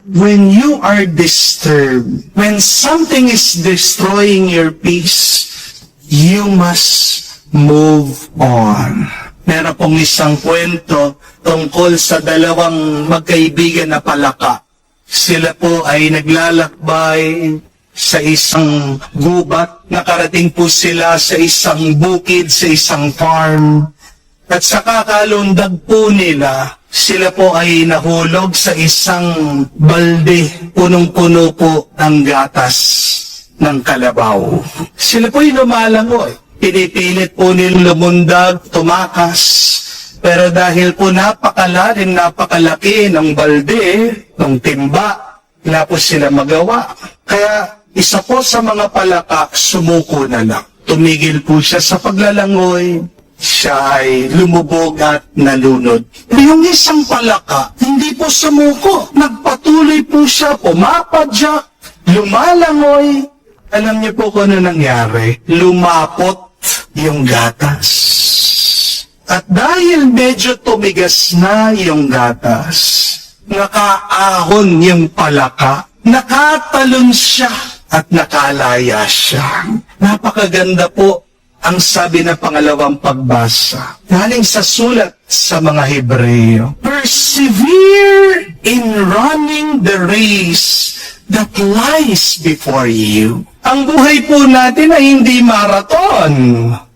when you are disturbed, when something is destroying your peace, you must move on. Meron pong isang kwento tungkol sa dalawang magkaibigan na palaka. Sila po ay naglalakbay sa isang gubat. Nakarating po sila sa isang bukid, sa isang farm. At sa kakalundag po nila, sila po ay nahulog sa isang balde. Punong-puno po ng gatas ng kalabaw. Sila po ay lumalangoy. Pinipilit po nilang lumundag, tumakas. Pero dahil po napakalalim, napakalaki ng balde, ng timba, wala po sila magawa. Kaya isa po sa mga palaka, sumuko na lang. Tumigil po siya sa paglalangoy. Siya ay lumubog at nalunod. Yung isang palaka, hindi po sumuko. Nagpatuloy po siya, pumapadyak, lumalangoy. Alam niyo po kung ano nangyari? Lumapot yung gatas. At dahil medyo tumigas na yung gatas, nakaahon yung palaka, nakatalon siya at nakalaya siya. Napakaganda po ang sabi ng pangalawang pagbasa. Galing sa sulat sa mga Hebreo. Persevere in running the race that lies before you. Ang buhay po natin ay hindi marathon.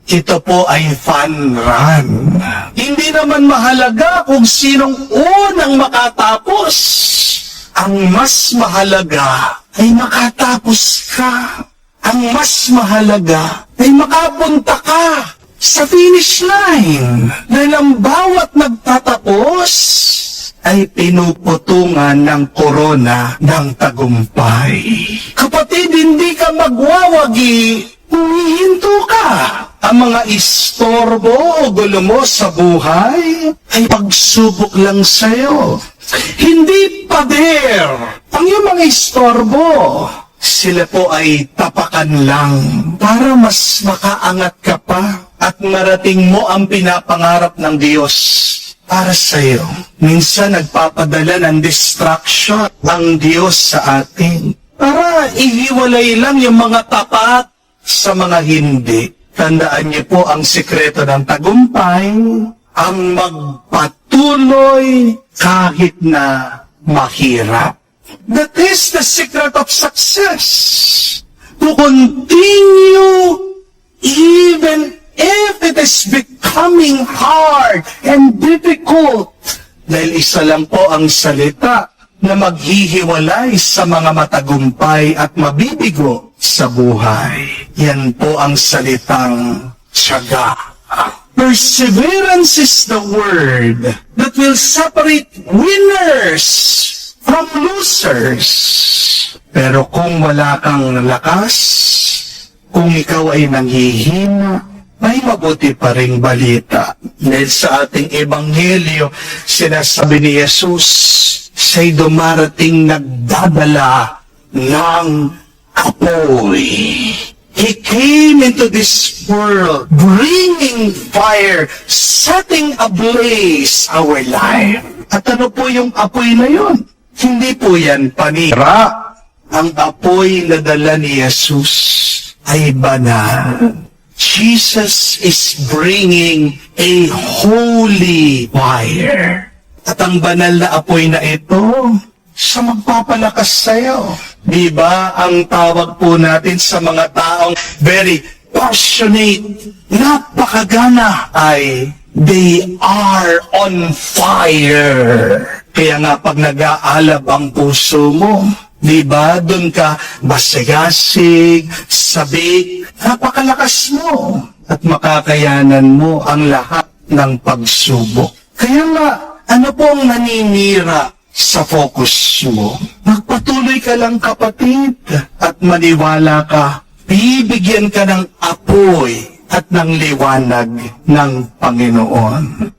Ito po ay fun run. Hindi naman mahalaga kung sinong unang makatapos. Ang mas mahalaga ay makatapos ka. Ang mas mahalaga ay makapunta ka sa finish line. Dahil ang bawat nagtatapos ay pinuputungan ng korona ng tagumpay. Kapatid, hindi ka magwawagi, humihinto ka. Ang mga istorbo o gulo mo sa buhay ay pagsubok lang sa'yo. Hindi pader. Ang iyong mga istorbo, sila po ay tapakan lang para mas makaangat ka pa at marating mo ang pinapangarap ng Diyos para sa iyo. Minsan nagpapadala ng distraction ang Diyos sa atin para ihiwalay lang yung mga tapat sa mga hindi. Tandaan niyo po ang sikreto ng tagumpay, ang magpatuloy kahit na mahirap. That is the secret of success. To continue even if it is becoming hard and difficult. Dahil isa lang po ang salita na maghihiwalay sa mga matagumpay at mabibigo sa buhay. Yan po ang salitang tiyaga. Perseverance is the word that will separate winners from losers. Pero kung wala kang lakas, kung ikaw ay nanghihina, may mabuti pa ring balita. Dahil sa ating ebanghelyo, sinasabi ni Jesus, siya'y dumarating nagdadala ng apoy. He came into this world bringing fire, setting ablaze our life. At ano po yung apoy na yun? Hindi po yan panira. Ang apoy na dala ni Jesus ay banal. Jesus is bringing a holy fire. At ang banal na apoy na ito, siya magpapalakas sa'yo. Diba ang tawag po natin sa mga taong very passionate, napakagana ay they are on fire. Kaya nga pag nag-aalab ang puso mo, diba, doon ka basigasig, sabik, napakalakas mo at makakayanan mo ang lahat ng pagsubok. Kaya nga, ano pong naninira sa focus mo? Magpatuloy ka lang kapatid at maniwala ka, bibigyan ka ng apoy at ng liwanag ng Panginoon.